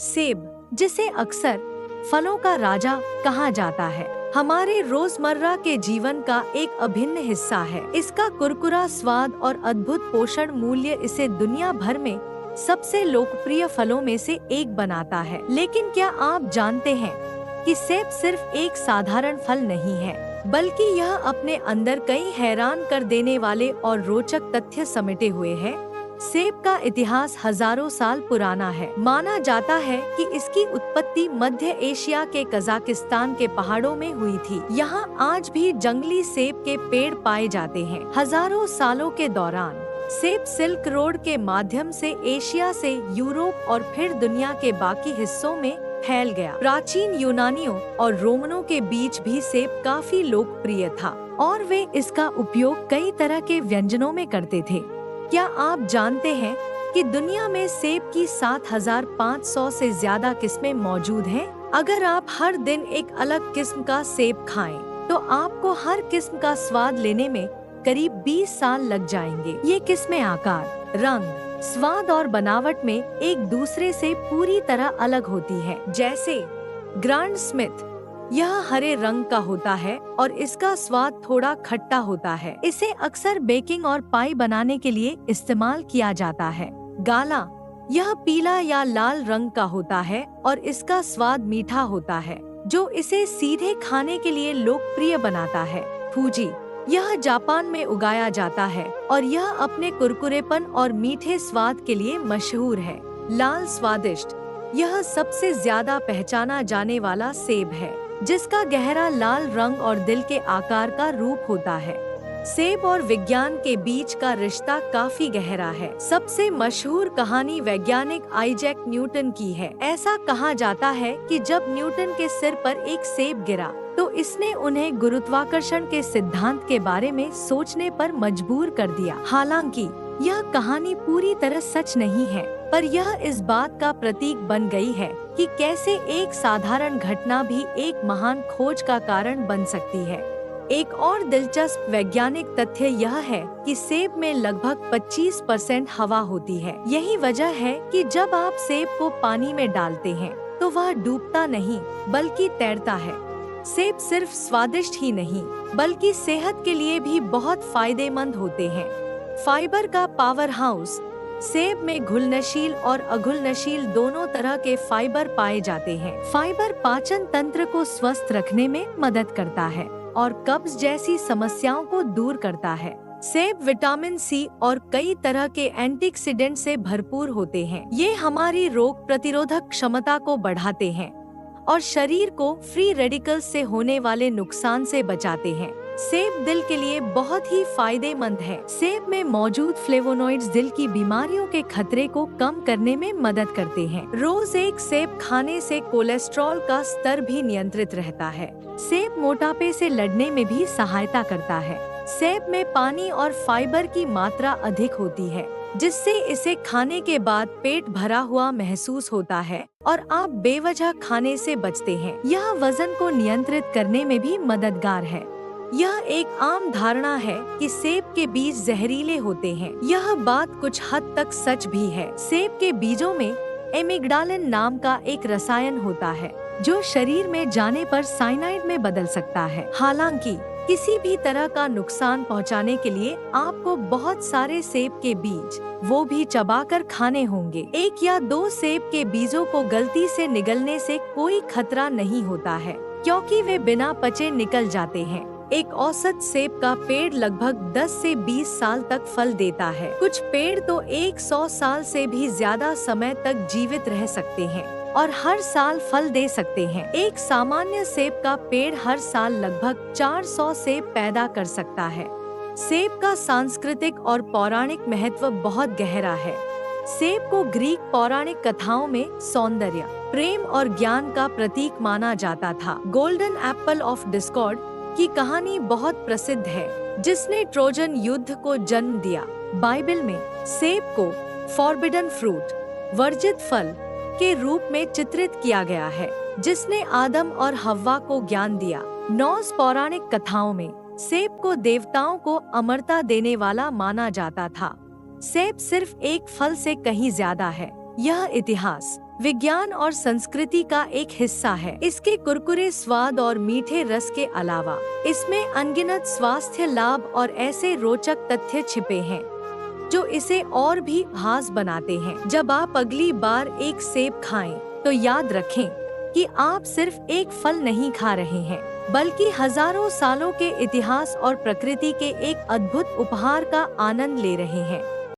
सेब, जिसे अक्सर फलों का राजा कहा जाता है, हमारे रोजमर्रा के जीवन का एक अभिन्न हिस्सा है। इसका कुरकुरा स्वाद और अद्भुत पोषण मूल्य इसे दुनिया भर में सबसे लोकप्रिय फलों में से एक बनाता है। लेकिन क्या आप जानते हैं कि सेब सिर्फ एक साधारण फल नहीं है, बल्कि यह अपने अंदर कई हैरान कर देने वाले और रोचक तथ्य समेटे हुए है। सेब का इतिहास हजारों साल पुराना है। माना जाता है कि इसकी उत्पत्ति मध्य एशिया के कजाकिस्तान के पहाड़ों में हुई थी। यहाँ आज भी जंगली सेब के पेड़ पाए जाते हैं। हजारों सालों के दौरान सेब सिल्क रोड के माध्यम से एशिया से यूरोप और फिर दुनिया के बाकी हिस्सों में फैल गया। प्राचीन यूनानियों और रोमनों के बीच भी सेब काफी लोकप्रिय था और वे इसका उपयोग कई तरह के व्यंजनों में करते थे। क्या आप जानते हैं कि दुनिया में सेब की 7,500 से ज्यादा किस्में मौजूद हैं? अगर आप हर दिन एक अलग किस्म का सेब खाएं, तो आपको हर किस्म का स्वाद लेने में करीब 20 साल लग जाएंगे। ये किस्में आकार, रंग, स्वाद और बनावट में एक दूसरे से पूरी तरह अलग होती है। जैसे ग्रांड स्मिथ, यह हरे रंग का होता है और इसका स्वाद थोड़ा खट्टा होता है। इसे अक्सर बेकिंग और पाई बनाने के लिए इस्तेमाल किया जाता है। गाला, यह पीला या लाल रंग का होता है और इसका स्वाद मीठा होता है, जो इसे सीधे खाने के लिए लोकप्रिय बनाता है। फूजी, यह जापान में उगाया जाता है और यह अपने कुरकुरेपन और मीठे स्वाद के लिए मशहूर है। लाल स्वादिष्ट, यह सबसे ज्यादा पहचाना जाने वाला सेब है, जिसका गहरा लाल रंग और दिल के आकार का रूप होता है। सेब और विज्ञान के बीच का रिश्ता काफी गहरा है। सबसे मशहूर कहानी वैज्ञानिक आइजैक न्यूटन की है। ऐसा कहा जाता है कि जब न्यूटन के सिर पर एक सेब गिरा, तो इसने उन्हें गुरुत्वाकर्षण के सिद्धांत के बारे में सोचने पर मजबूर कर दिया। हालांकि यह कहानी पूरी तरह सच नहीं है, पर यह इस बात का प्रतीक बन गई है कि कैसे एक साधारण घटना भी एक महान खोज का कारण बन सकती है। एक और दिलचस्प वैज्ञानिक तथ्य यह है कि सेब में लगभग 25% हवा होती है। यही वजह है कि जब आप सेब को पानी में डालते हैं, तो वह डूबता नहीं बल्कि तैरता है। सेब सिर्फ स्वादिष्ट ही नहीं, बल्कि सेहत के लिए भी बहुत फायदेमंद होते हैं। फाइबर का पावर हाउस, सेब में घुलनशील और अघुलनशील दोनों तरह के फाइबर पाए जाते हैं। फाइबर पाचन तंत्र को स्वस्थ रखने में मदद करता है और कब्ज जैसी समस्याओं को दूर करता है। सेब विटामिन सी और कई तरह के एंटीऑक्सीडेंट से भरपूर होते हैं। ये हमारी रोग प्रतिरोधक क्षमता को बढ़ाते हैं और शरीर को फ्री रेडिकल्स से होने वाले नुकसान से बचाते हैं। सेब दिल के लिए बहुत ही फायदेमंद है। सेब में मौजूद फ्लेवोनॉइड्स दिल की बीमारियों के खतरे को कम करने में मदद करते हैं। रोज एक सेब खाने से कोलेस्ट्रॉल का स्तर भी नियंत्रित रहता है। सेब मोटापे से लड़ने में भी सहायता करता है। सेब में पानी और फाइबर की मात्रा अधिक होती है, जिससे इसे खाने के बाद पेट भरा हुआ महसूस होता है और आप बेवजह खाने से बचते हैं। यह वजन को नियंत्रित करने में भी मददगार है। यह एक आम धारणा है कि सेब के बीज जहरीले होते हैं। यह बात कुछ हद तक सच भी है। सेब के बीजों में एमिग्डालिन नाम का एक रसायन होता है, जो शरीर में जाने पर साइनाइड में बदल सकता है। हालांकि किसी भी तरह का नुकसान पहुंचाने के लिए आपको बहुत सारे सेब के बीज, वो भी चबाकर खाने होंगे। 1 या 2 सेब के बीजों को गलती से निगलने से कोई खतरा नहीं होता है, क्योंकि वे बिना पचे निकल जाते हैं। एक औसत सेब का पेड़ लगभग 10 से 20 साल तक फल देता है। कुछ पेड़ तो 100 साल से भी ज्यादा समय तक जीवित रह सकते हैं और हर साल फल दे सकते हैं। एक सामान्य सेब का पेड़ हर साल लगभग 400 सेब पैदा कर सकता है। सेब का सांस्कृतिक और पौराणिक महत्व बहुत गहरा है। सेब को ग्रीक पौराणिक कथाओं में सौंदर्य, प्रेम और ज्ञान का प्रतीक माना जाता था। गोल्डन एप्पल ऑफ डिस्कॉर्ड की कहानी बहुत प्रसिद्ध है, जिसने ट्रोजन युद्ध को जन्म दिया। बाइबल में सेब को फॉरबिडन फ्रूट, वर्जित फल के रूप में चित्रित किया गया है, जिसने आदम और हव्वा को ज्ञान दिया। नॉर्स पौराणिक कथाओं में सेब को देवताओं को अमरता देने वाला माना जाता था। सेब सिर्फ एक फल से कहीं ज्यादा है। यह इतिहास, विज्ञान और संस्कृति का एक हिस्सा है। इसके कुरकुरे स्वाद और मीठे रस के अलावा इसमें अनगिनत स्वास्थ्य लाभ और ऐसे रोचक तथ्य छिपे हैं जो इसे और भी खास बनाते हैं। जब आप अगली बार एक सेब खाएं, तो याद रखें कि आप सिर्फ एक फल नहीं खा रहे हैं, बल्कि हजारों सालों के इतिहास और प्रकृति के एक अद्भुत उपहार का आनंद ले रहे हैं।